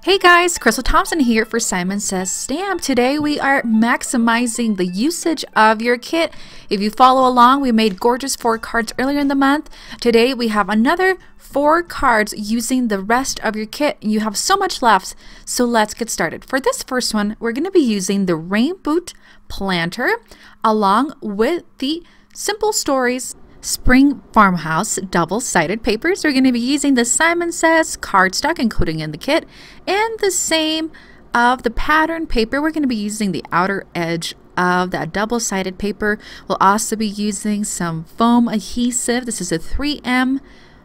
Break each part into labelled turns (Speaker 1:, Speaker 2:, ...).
Speaker 1: Hey guys, Crystal Thompson here for Simon Says Stamp. Today we are maximizing the usage of your kit. If you follow along, we made gorgeous 4 cards earlier in the month. Today we have another 4 cards using the rest of your kit. You have so much left, so let's get started. For this first one, we're going to be using the Rain Boot Planter along with the Simple Stories Spring Farmhouse double-sided papers. We're going to be using the Simon Says cardstock, including in the kit, and the same of the pattern paper. We're going to be using the outer edge of that double-sided paper. We'll also be using some foam adhesive. This is a 3M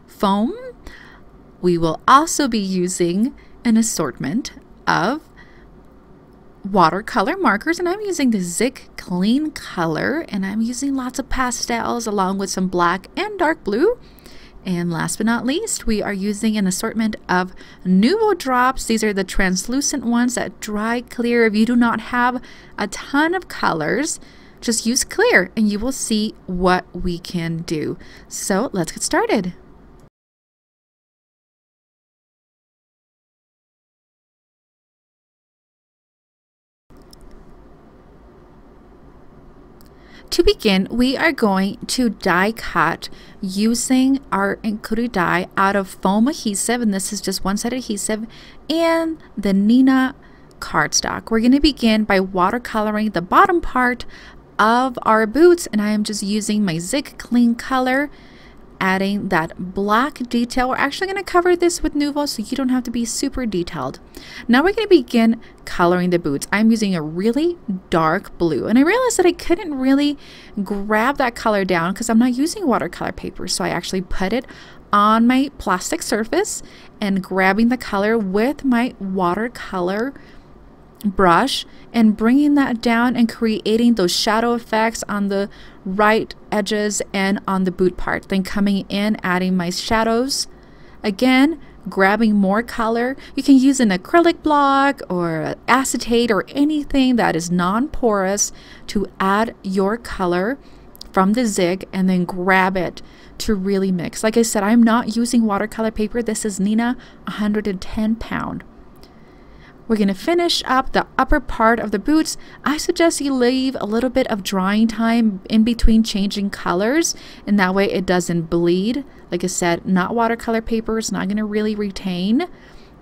Speaker 1: foam. We will also be using an assortment of watercolor markers, and I'm using the Zig Clean color, and I'm using lots of pastels along with some black and dark blue. And last but not least, we are using an assortment of Nuvo drops. These are the translucent ones that dry clear. If you do not have a ton of colors, just use clear and you will see what we can do. So let's get started. To begin, we are going to die cut using our included die out of foam adhesive, and this is just one-sided adhesive, and the Neenah cardstock. We're going to begin by watercoloring the bottom part of our boots, and I am just using my Zig Clean color, adding that black detail. We're actually going to cover this with Nuvo so you don't have to be super detailed. Now we're going to begin coloring the boots. I'm using a really dark blue, and I realized that I couldn't really grab that color down because I'm not using watercolor paper, so I actually put it on my plastic surface and grabbing the color with my watercolor brush and bringing that down and creating those shadow effects on the right edges and on the boot part. Then coming in, adding my shadows again, grabbing more color. You can use an acrylic block or acetate or anything that is non-porous to add your color from the zig, and then grab it to really mix. Like I said, I'm not using watercolor paper. This is Neenah 110 pound. We're going to finish up the upper part of the boots. I suggest you leave a little bit of drying time in between changing colors, and that way it doesn't bleed. Like I said, not watercolor paper is not going to really retain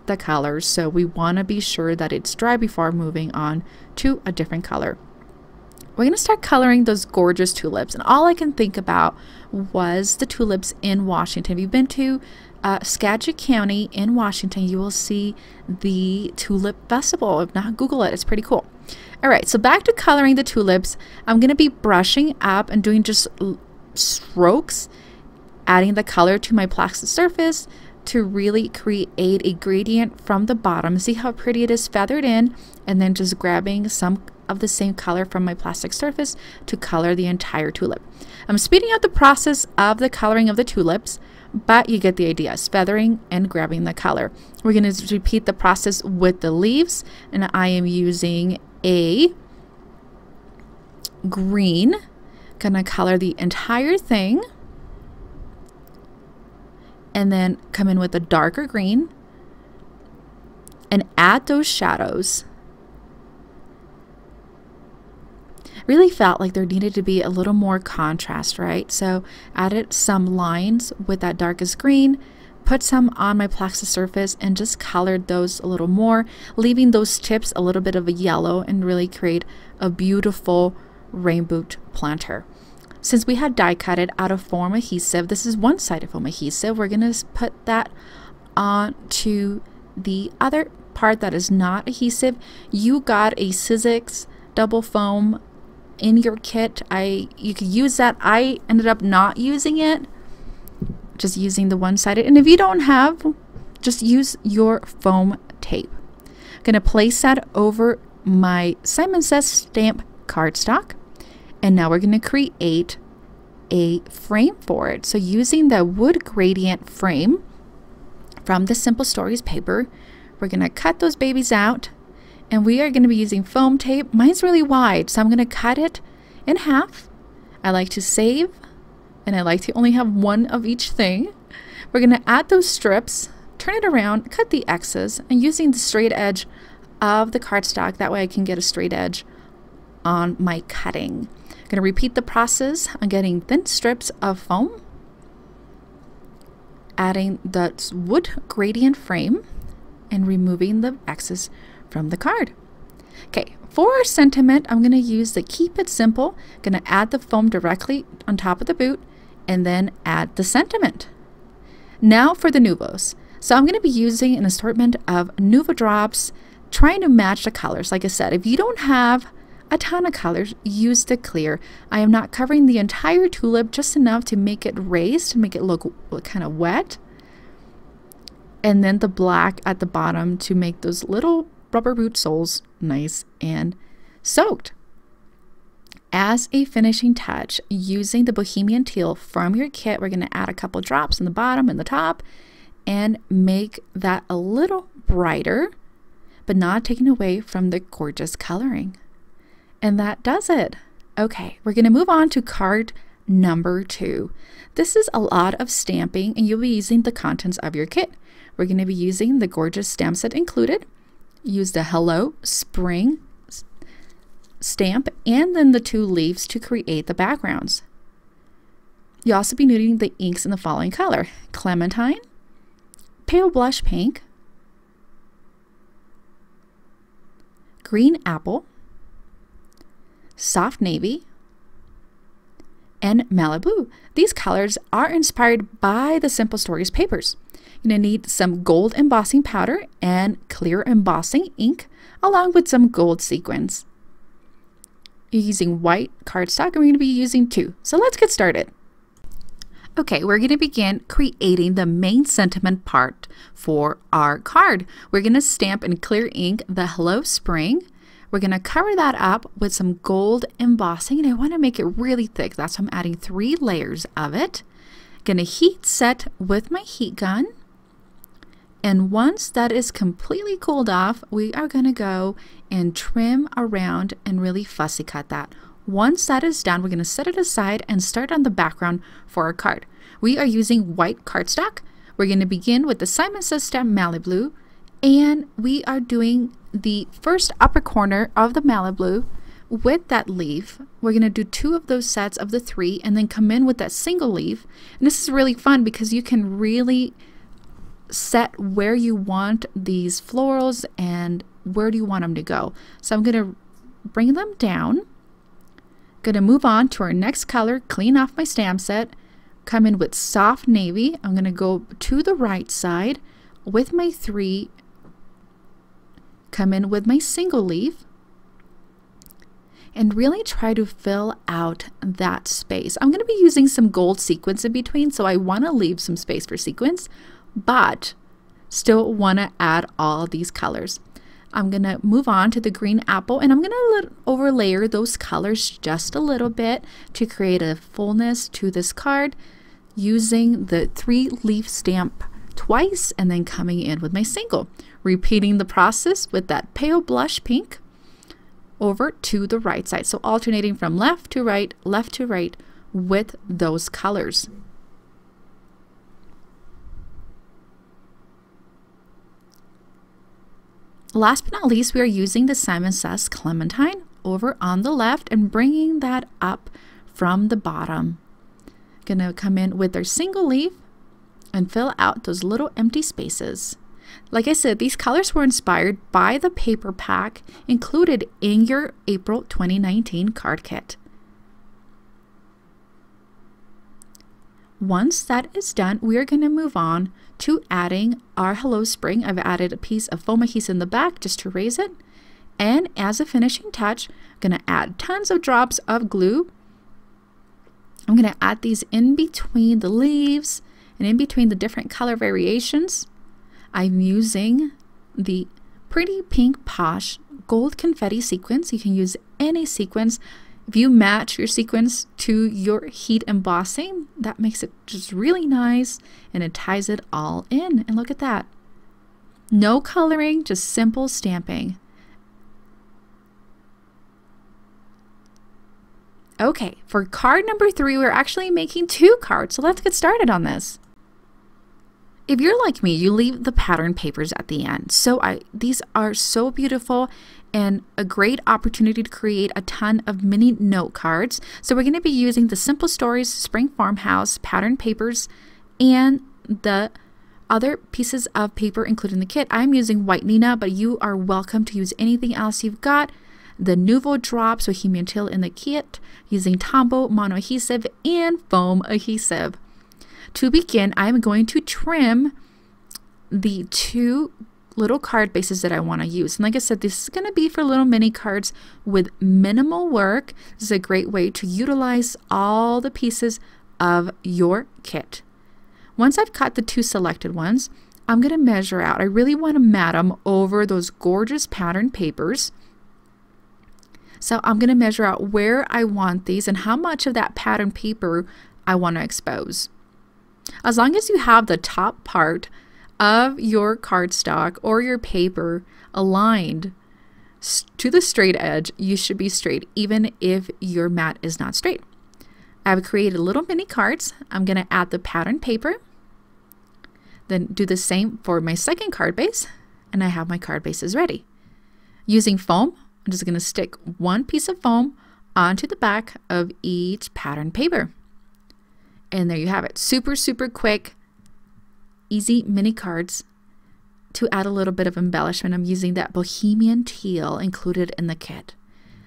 Speaker 1: the colors, so we want to be sure that it's dry before moving on to a different color. We're going to start coloring those gorgeous tulips, and all I can think about was the tulips in Washington. If you've been to Skagit County in Washington, you will see the Tulip Festival. If not, Google it. It's pretty cool. All right, so back to coloring the tulips. I'm going to be brushing up and doing just strokes, adding the color to my plastic surface to really create a gradient from the bottom. See how pretty it is feathered in, and then just grabbing some of the same color from my plastic surface to color the entire tulip. I'm speeding up the process of the coloring of the tulips, but you get the idea. Feathering and grabbing the color. We're going to repeat the process with the leaves, and I am using a green. Gonna color the entire thing, and then come in with a darker green and add those shadows. Really felt like there needed to be a little more contrast, right? So added some lines with that darkest green, put some on my plastic surface, and just colored those a little more, leaving those tips a little bit of a yellow, and really create a beautiful rain boot planter. Since we had die cut it out of foam adhesive, this is one-sided foam adhesive, we're gonna put that onto the other part that is not adhesive. You got a Sizzix double foam in your kit. You could use that. I ended up not using it, just using the one-sided, and if you don't have, just use your foam tape. I'm gonna place that over my Simon Says Stamp cardstock, and now we're gonna create a frame for it. So using the wood gradient frame from the Simple Stories paper, we're gonna cut those babies out, and we are going to be using foam tape. Mine's really wide, so I'm going to cut it in half. I like to save, and I like to only have one of each thing. We're going to add those strips turn it around, cut the X's, and using the straight edge of the cardstock, that way I can get a straight edge on my cutting. I'm going to repeat the process on getting thin strips of foam, adding the wood gradient frame, and removing the X's from the card. Okay, for our sentiment, I'm going to use the Keep It Simple. I'm going to add the foam directly on top of the boot and then add the sentiment. Now for the Nuvos. So I'm going to be using an assortment of Nuvo drops, trying to match the colors. Like I said, if you don't have a ton of colors, use the clear. I am not covering the entire tulip, just enough to make it raised, to make it look kind of wet. And then the black at the bottom to make those little rubber boot soles nice and soaked. As a finishing touch, using the Bohemian Teal from your kit, we're going to add a couple drops in the bottom and the top and make that a little brighter, but not taking away from the gorgeous coloring. And that does it. Okay, we're going to move on to card number 2. This is a lot of stamping, and you'll be using the contents of your kit. We're going to be using the gorgeous stamp set included. Use the Hello Spring stamp and then the 2 leaves to create the backgrounds. You'll also be needing the inks in the following color: Clementine, Pale Blush Pink, Green Apple, Soft Navy, and Malibu. These colors are inspired by the Simple Stories papers. You're going to need some gold embossing powder and clear embossing ink, along with some gold sequins. You're using white cardstock, and we're going to be using 2. So let's get started. Okay, we're going to begin creating the main sentiment part for our card. We're going to stamp in clear ink the Hello Spring. We're going to cover that up with some gold embossing, and I want to make it really thick. That's why I'm adding 3 layers of it. Going to heat set with my heat gun. And once that is completely cooled off, we are going to go and trim around and really fussy cut that. Once that is done, we're going to set it aside and start on the background for our card. We are using white cardstock. We're going to begin with the Simon Says Stamp Malibu, and we are doing the first upper corner of the Malibu with that leaf. We're going to do 2 of those sets of the 3 and then come in with that single leaf. And this is really fun because you can really set where you want these florals and where do you want them to go. So I'm going to bring them down. Going to move on to our next color, clean off my stamp set, come in with Soft Navy. I'm going to go to the right side with my 3, come in with my single leaf, and really try to fill out that space. I'm going to be using some gold sequins in between, so I want to leave some space for sequins, but still want to add all these colors. I'm going to move on to the Green Apple, and I'm going to overlayer those colors just a little bit to create a fullness to this card, using the 3 leaf stamp twice and then coming in with my single. Repeating the process with that Pale Blush Pink over to the right side. So alternating from left to right with those colors. Last but not least, we are using the Simon Says Clementine over on the left and bringing that up from the bottom. Gonna come in with our single leaf and fill out those little empty spaces. Like I said, these colors were inspired by the paper pack included in your April 2019 card kit. Once that is done, we are going to move on to adding our Hello Spring. I've added a piece of foam adhesive in the back just to raise it. And as a finishing touch, I'm going to add tons of drops of glue. I'm going to add these in between the leaves and in between the different color variations. I'm using the Pretty Pink Posh gold confetti sequins. You can use any sequins. If you match your sequins to your heat embossing, that makes it just really nice and it ties it all in. And look at that. No coloring, just simple stamping. Okay, for card number 3, we're actually making 2 cards, so let's get started on this. If you're like me, you leave the pattern papers at the end. So these are so beautiful and a great opportunity to create a ton of mini note cards. So we're going to be using the Simple Stories Spring Farmhouse pattern papers and the other pieces of paper included in the kit. I'm using white Neenah, but you are welcome to use anything else you've got. The Nuvo Drops Bohemian Teal in the kit, using Tombow mono adhesive and foam adhesive. To begin, I'm going to trim the 2 little card bases that I want to use. And like I said, this is going to be for little mini cards with minimal work. This is a great way to utilize all the pieces of your kit. Once I've cut the 2 selected ones, I'm going to measure out. I really want to mat them over those gorgeous pattern papers. So I'm going to measure out where I want these and how much of that pattern paper I want to expose. As long as you have the top part of your cardstock or your paper aligned to the straight edge, you should be straight, even if your mat is not straight. I've created little mini cards. I'm going to add the pattern paper, then do the same for my second card base, and I have my card bases ready. Using foam, I'm just going to stick 1 piece of foam onto the back of each pattern paper. And there you have it. Super, super quick, easy mini cards. To add a little bit of embellishment, I'm using that Bohemian Teal included in the kit.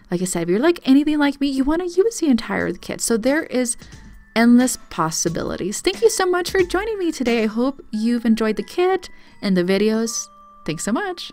Speaker 1: Like I said, if you're like anything like me, you want to use the entire kit. So there is endless possibilities. Thank you so much for joining me today. I hope you've enjoyed the kit and the videos. Thanks so much.